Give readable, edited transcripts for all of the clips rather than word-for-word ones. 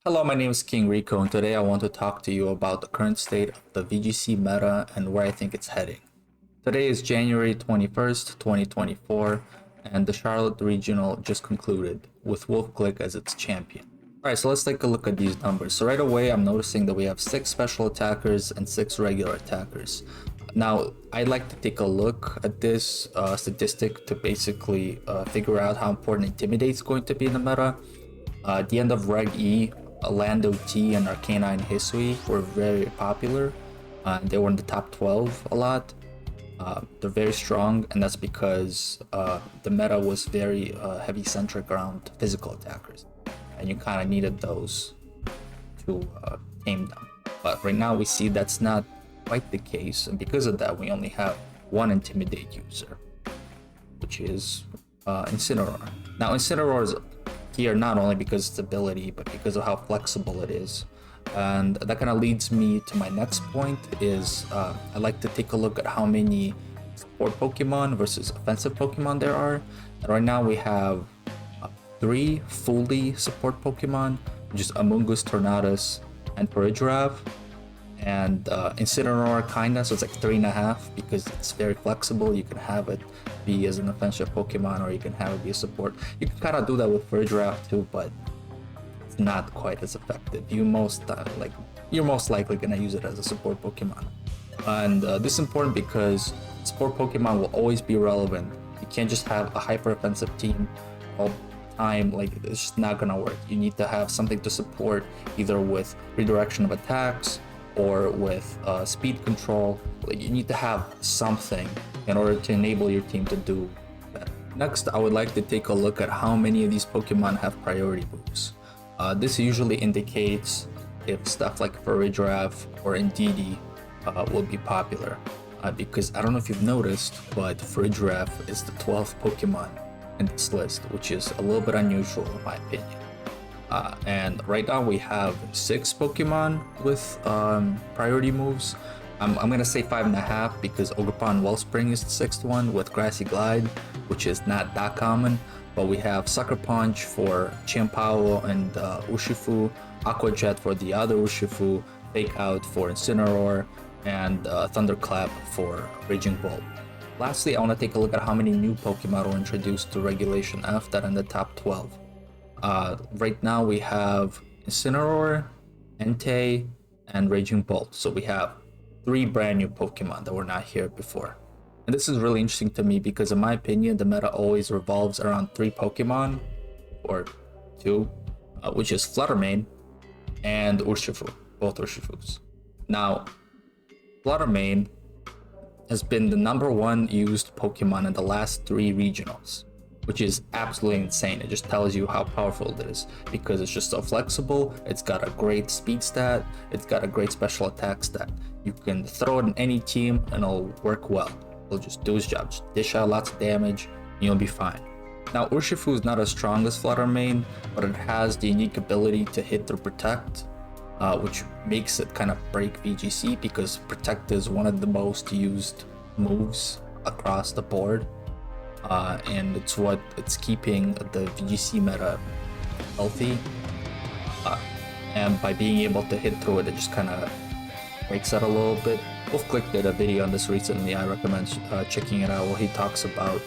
Hello, my name is King Rico, and today I want to talk to you about the current state of the VGC meta and where I think it's heading. Today is January 21st, 2024, and the Charlotte Regional just concluded, with Wolf Click as its champion. Alright, so let's take a look at these numbers. So right away, I'm noticing that we have 6 special attackers and 6 regular attackers. Now, I'd like to take a look at this statistic to basically figure out how important Intimidate is going to be in the meta. At the end of Reg E, Lando T and Arcanine Hisui were very popular. They were in the top 12 a lot. They're very strong, and that's because the meta was very heavy centric around physical attackers, and you kind of needed those to tame them. But right now we see that's not quite the case, and because of that we only have one Intimidate user, which is Incineroar. Now Incineroar is here not only because of its ability, but because of how flexible it is. And that kind of leads me to my next point is I like to take a look at how many support Pokemon versus offensive Pokemon there are. And right now we have 3 fully support Pokemon, which is Amoonguss, Tornadus, and Parigrav. And Incineroar kinda, so it's like 3.5 because it's very flexible. You can have it be as an offensive Pokemon, or you can have it be a support. You can kind of do that with Parigrav too, but it's not quite as effective. You're most likely gonna use it as a support Pokemon. And this is important because support Pokemon will always be relevant. You can't just have a hyper offensive team all the time. Like, it's just not gonna work. You need to have something to support, either with redirection of attacks or with speed control. Like, you need to have something in order to enable your team to do better. Next, I would like to take a look at how many of these Pokemon have priority moves. This usually indicates if stuff like Parigrav or Indeedee will be popular. Because I don't know if you've noticed, but Parigrav is the 12th Pokemon in this list, which is a little bit unusual in my opinion. And right now we have 6 Pokemon with priority moves. I'm gonna say 5.5 because Ogerpon Wellspring is the 6th one with Grassy Glide, which is not that common. But we have Sucker Punch for Chimpao and Urshifu, Aqua Jet for the other Urshifu, Fake Out for Incineroar, and Thunderclap for Raging Bolt. Lastly, I want to take a look at how many new Pokemon were introduced to Regulation F that are in the top 12. Right now we have Incineroar, Entei, and Raging Bolt. So we have 3 brand new Pokemon that were not here before. And this is really interesting to me because in my opinion, the meta always revolves around 3 Pokemon, or 2, which is Fluttermane and Urshifu, both Urshifus. Now, Fluttermane has been the #1 used Pokemon in the last 3 regionals, which is absolutely insane. It just tells you how powerful it is because it's just so flexible. It's got a great speed stat, it's got a great special attack stat. You can throw it in any team and it'll work well. It'll just do its job, just dish out lots of damage, and you'll be fine. Now, Urshifu is not as strong as Fluttermane, but it has the unique ability to hit through Protect, which makes it kind of break VGC because Protect is one of the most used moves across the board. And it's keeping the VGC meta healthy, and by being able to hit through it, it just kind of breaks that a little bit. Wolf Click did a video on this recently. I recommend checking it out, where he talks about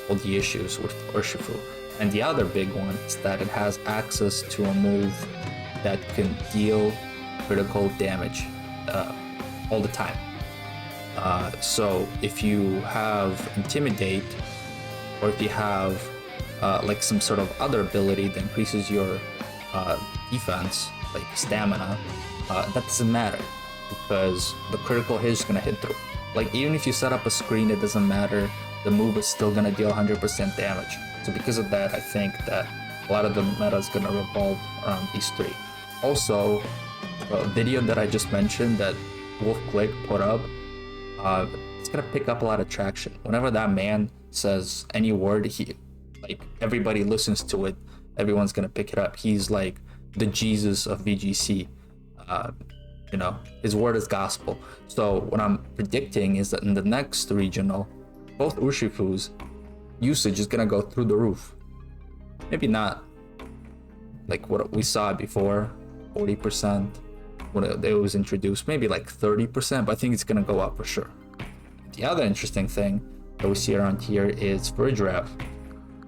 all the issues with Urshifu. And the other big one is that it has access to a move that can deal critical damage all the time. So if you have Intimidate, or if you have like some sort of other ability that increases your defense, like stamina, that doesn't matter because the critical hit is gonna hit through. Like, even if you set up a screen, it doesn't matter. The move is still gonna deal 100% damage. So because of that, I think that a lot of the meta is gonna revolve around these 3. Also, the video that I just mentioned that Wolf Click put up, it's gonna pick up a lot of traction. Whenever that man says any word, everybody listens to it. Everyone's gonna pick it up. He's like the Jesus of VGC. His word is gospel. So what I'm predicting is that in the next regional, both Urshifu's usage is gonna go through the roof. Maybe not like what we saw before, 40% when it was introduced, maybe like 30%, but I think it's gonna go up for sure. The other interesting thing that we see around here is VGC,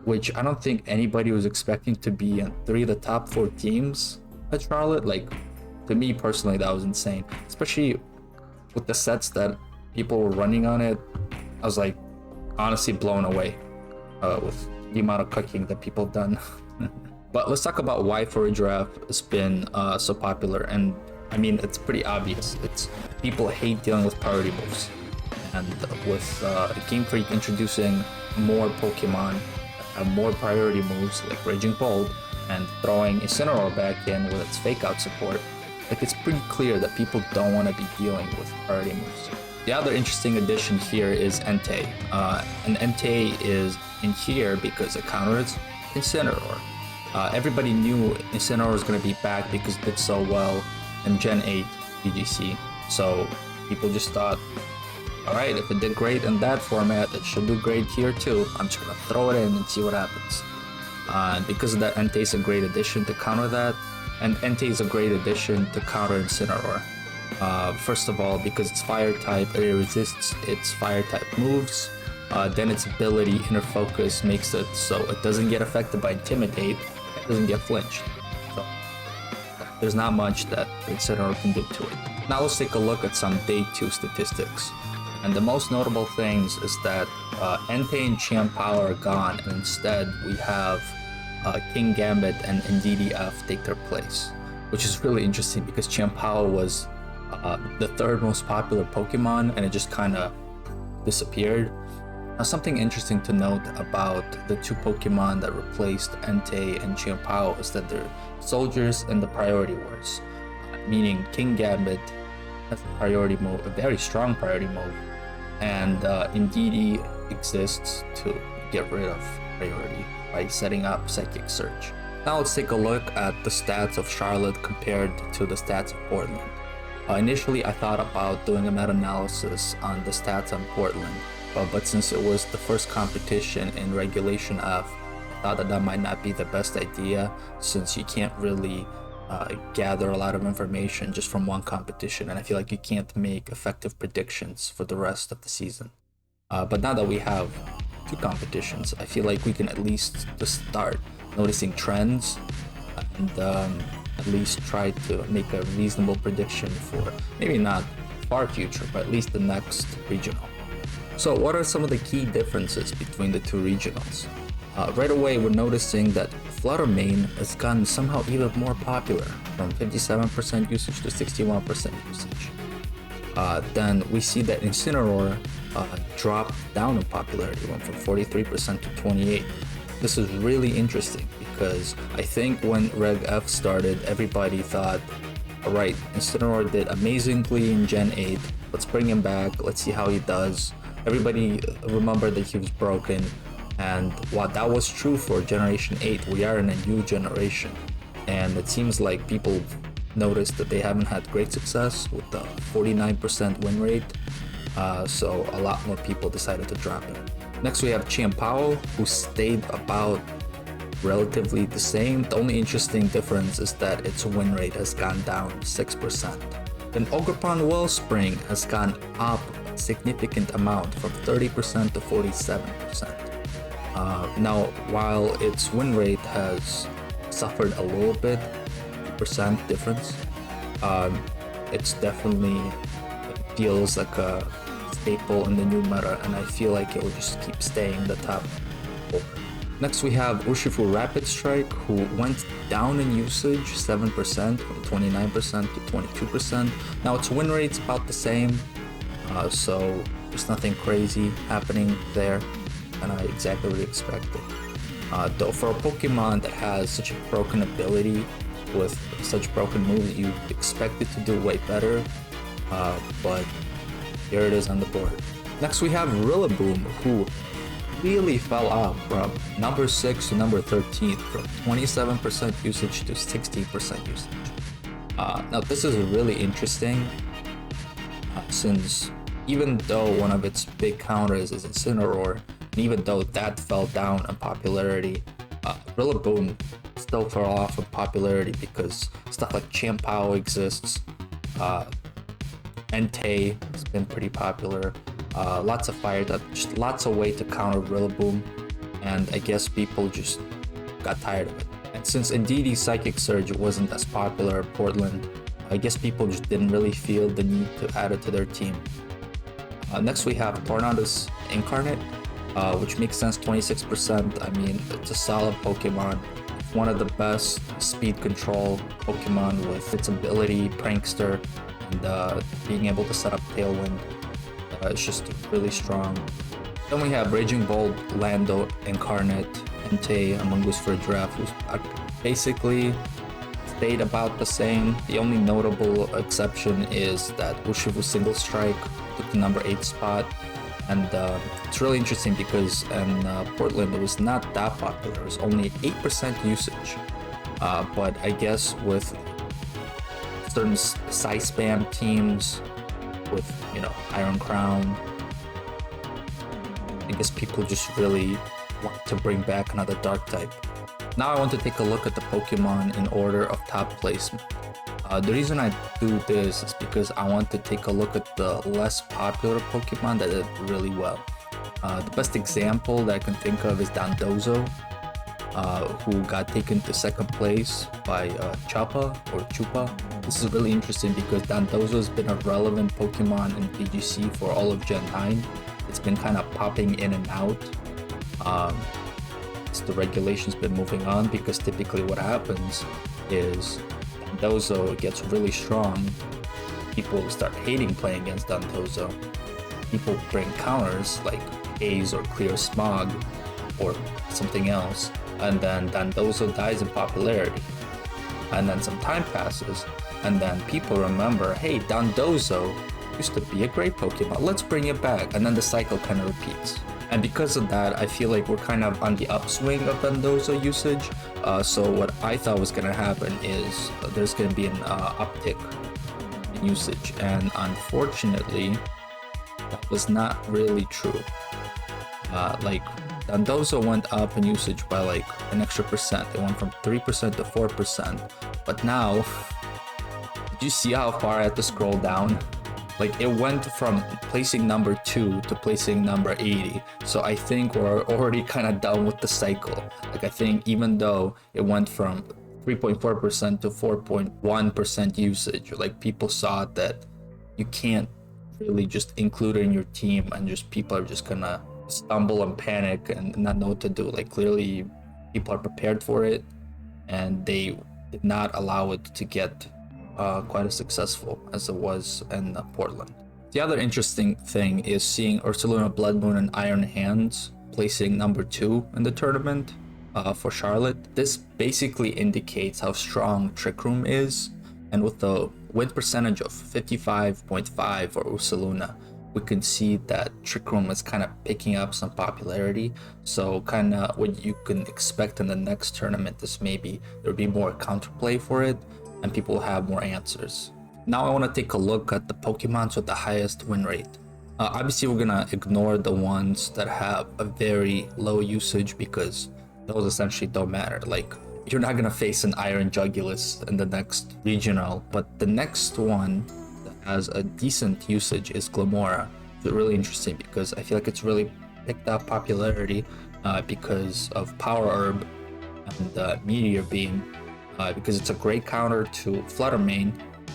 which I don't think anybody was expecting to be in 3 of the top 4 teams at Charlotte. Like, to me personally, that was insane, especially with the sets that people were running on it. I was like honestly blown away with the amount of cooking that people have done. But let's talk about why VGC has been so popular. And I mean, it's pretty obvious. It's people hate dealing with priority moves, and with Game Freak introducing more Pokemon, more priority moves like Raging Bolt, and throwing Incineroar back in with its fake out support, like it's pretty clear that people don't want to be dealing with priority moves. The other interesting addition here is Entei, and Entei is in here because it counters Incineroar. Everybody knew Incineroar was going to be back because it did so well in Gen 8 VGC, so people just thought, alright, if it did great in that format, it should do great here too. I'm just gonna throw it in and see what happens. And because of that, Entei is a great addition to counter that, and Entei is a great addition to counter Incineroar. First of all, because it's fire type, it resists its fire type moves. Then its ability, Inner Focus, makes it so it doesn't get affected by Intimidate, it doesn't get flinched. So there's not much that Incineroar can do to it. Now let's take a look at some Day 2 statistics. And the most notable things is that Entei and Chien-Pao are gone, and instead we have King Gambit and NDDF take their place, which is really interesting because Chien-Pao was the 3rd most popular Pokemon, and it just kind of disappeared. Now, something interesting to note about the 2 Pokemon that replaced Entei and Chien-Pao is that they're soldiers in the priority wars, meaning King Gambit has a priority move, a very strong priority move, and Indeedee exists to get rid of priority by setting up Psychic Surge. Now let's take a look at the stats of Charlotte compared to the stats of Portland. Initially I thought about doing a meta-analysis on the stats on Portland, but since it was the first competition in Regulation F, I thought that might not be the best idea, since you can't really gather a lot of information just from one competition, and I feel like you can't make effective predictions for the rest of the season. But now that we have 2 competitions, I feel like we can at least just start noticing trends and at least try to make a reasonable prediction for maybe not far future, but at least the next regional. So what are some of the key differences between the 2 regionals? Right away, we're noticing that Flutter Mane has gotten somehow even more popular, from 57% usage to 61% usage. Then we see that Incineroar dropped down in popularity, went from 43% to 28%. This is really interesting because I think when Reg F started, everybody thought, alright, Incineroar did amazingly in Gen 8, let's bring him back, let's see how he does. Everybody remembered that he was broken. And while that was true for Generation 8, we are in a new generation. And it seems like people noticed that they haven't had great success with the 49% win rate. So a lot more people decided to drop it. Next we have Chien-Pao, who stayed about relatively the same. The only interesting difference is that its win rate has gone down 6%. Then Ogerpon Wellspring has gone up a significant amount, from 30% to 47%. Now, while its win rate has suffered a little bit, 2% difference, it's definitely feels like a staple in the new meta, and I feel like it will just keep staying the top 4. Next we have Urshifu Rapid Strike, who went down in usage 7%, from 29% to 22%. Now its win rate's about the same, so there's nothing crazy happening there, and I exactly what we expected. Though for a Pokemon that has such a broken ability with such broken moves, you expect it to do way better, but here it is on the board. Next we have Rillaboom, who really fell off from number 6 to number 13, from 27% usage to 16% usage. Now this is really interesting, since even though one of its big counters is Incineroar, and even though that fell down in popularity, Rillaboom still still fall off in popularity because stuff like Champao exists. Entei has been pretty popular. Lots of fire touch, just lots of way to counter Rillaboom, and I guess people just got tired of it. And since Indeedee Psychic Surge wasn't as popular in Portland, I guess people just didn't really feel the need to add it to their team. Next we have Tornadus Incarnate, which makes sense, 26%. I mean, it's a solid Pokemon. One of the best speed control Pokemon with its ability, Prankster, and being able to set up Tailwind. It's just really strong. Then we have Raging Bolt, Lando Incarnate, Entei, Among Us for a Draft, who's basically stayed about the same. The only notable exception is that Urshifu Single Strike took the number 8 spot. And it's really interesting because in Portland it was not that popular. It was only 8% usage. But I guess with certain size spam teams, with Iron Crown, I guess people just really want to bring back another dark type. Now I want to take a look at the Pokemon in order of top placement. The reason I do this is because I want to take a look at the less popular Pokemon that did really well. The best example that I can think of is Dondozo, who got taken to second place by Chupa. This is really interesting because Dondozo has been a relevant Pokemon in VGC for all of Gen 9. It's been kind of popping in and out as the regulation's been moving on, because typically what happens is Dondozo gets really strong, people start hating playing against Dondozo. People bring counters like Haze or Clear Smog or something else, and then Dondozo dies in popularity. And then some time passes, and then people remember, hey, Dondozo used to be a great Pokemon, let's bring it back, and then the cycle kind of repeats. And because of that, I feel like we're kind of on the upswing of Dondozo usage. So what I thought was going to happen is there's going to be an uptick in usage. And unfortunately, that was not really true. Like, Dondozo went up in usage by like an extra percent. It went from 3% to 4%. But now, did you see how far I had to scroll down? Like, it went from placing number 2 to placing number 80. So I think we're already kind of done with the cycle. Like, I think even though it went from 3.4% to 4.1% usage, like, people saw that you can't really just include it in your team and just people are just gonna stumble and panic and not know what to do. Like, clearly people are prepared for it and they did not allow it to get quite as successful as it was in Portland. The other interesting thing is seeing Ursaluna Blood Moon and Iron Hands placing number 2 in the tournament for Charlotte. This basically indicates how strong Trick Room is, and with the win percentage of 55.5 for Ursaluna, we can see that Trick Room is kind of picking up some popularity. So kind of what you can expect in the next tournament is maybe there'll be more counterplay for it and people have more answers. Now I want to take a look at the Pokemons with the highest win rate. Obviously we're gonna ignore the ones that have a very low usage because those essentially don't matter. Like, you're not gonna face an Iron Jugulus in the next regional, but the next one that has a decent usage is Glamora. It's really interesting because I feel like it's really picked up popularity because of Power Herb and Meteor Beam, because it's a great counter to Flutter Mane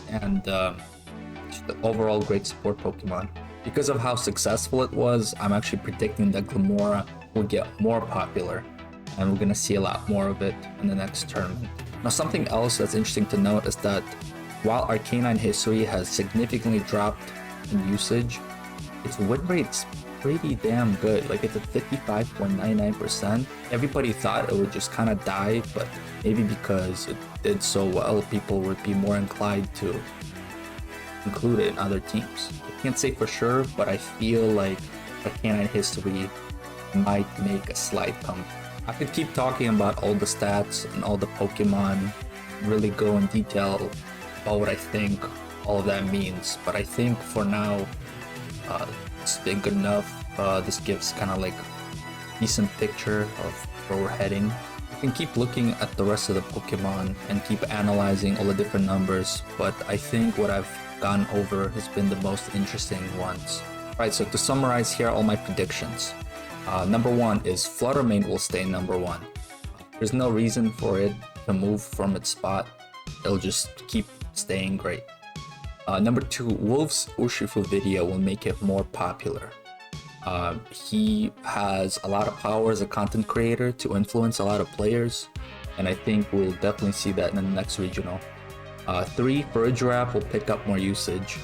and just the overall great support Pokemon. Because of how successful it was, I'm actually predicting that Glamora will get more popular and we're gonna see a lot more of it in the next tournament. Now, something else that's interesting to note is that while Arcanine history has significantly dropped in usage, its win rate's pretty damn good. Like, it's at 55.99%. Everybody thought it would just kind of die, but maybe because it did so well, people would be more inclined to include it in other teams. I can't say for sure, but I feel like Arcanine history might make a slight comeback. I could keep talking about all the stats and all the Pokemon, really go in detail about what I think all of that means, but I think for now, it's been good enough. This gives kind of like a decent picture of where we're heading. can keep looking at the rest of the Pokemon and keep analyzing all the different numbers, but I think what I've gone over has been the most interesting ones. Right, so to summarize here all my predictions. Number 1 is Fluttermane will stay number 1. There's no reason for it to move from its spot. It'll just keep staying great. Number 2, Wolf's Urshifu video will make it more popular. He has a lot of power as a content creator to influence a lot of players, and I think we'll definitely see that in the next regional. 3, Farigiraf will pick up more usage.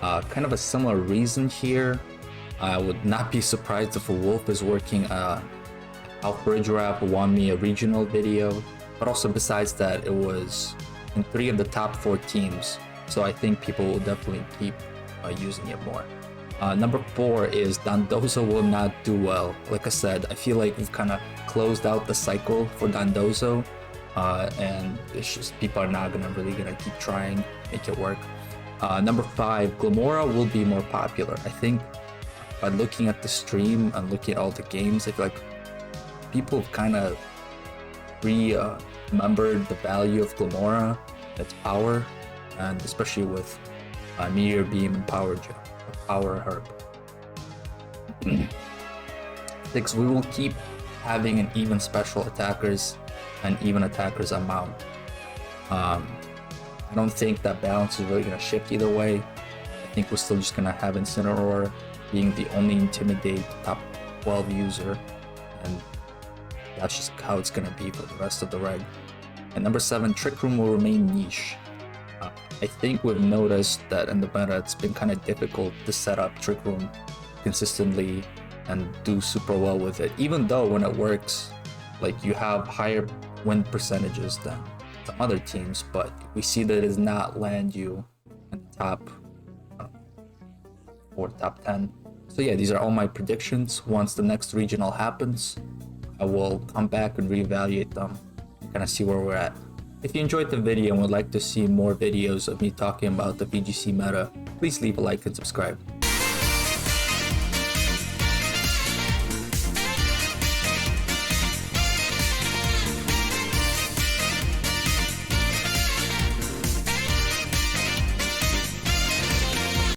Kind of a similar reason here. I would not be surprised if a Wolf is working out Farigiraf won me a regional video, but also besides that, it was in 3 of the top 4 teams, so I think people will definitely keep using it more. Number 4 is Dondozo will not do well. Like I said, I feel like we've kind of closed out the cycle for Dondozo, and it's just people are not really gonna keep trying, make it work. Number 5, Glimmora will be more popular. I think by looking at the stream and looking at all the games, I feel like people have kind of remembered the value of Glimmora, its power, and especially with Meteor Beam and Power Gem. Power Herb. 6, we will keep having an even special attackers and even attackers amount. I don't think that balance is really going to shift either way. I think we're still just going to have Incineroar being the only Intimidate top 12 user, and that's just how it's going to be for the rest of the reg. And number 7, Trick Room will remain niche. I think we've noticed that in the meta it's been kind of difficult to set up Trick Room consistently and do super well with it, even though when it works, like, you have higher win percentages than the other teams, but we see that it does not land you in the top 4, top 10. So yeah, these are all my predictions. Once the next regional happens, I will come back and reevaluate them and kind of see where we're at. If you enjoyed the video and would like to see more videos of me talking about the VGC meta, please leave a like and subscribe.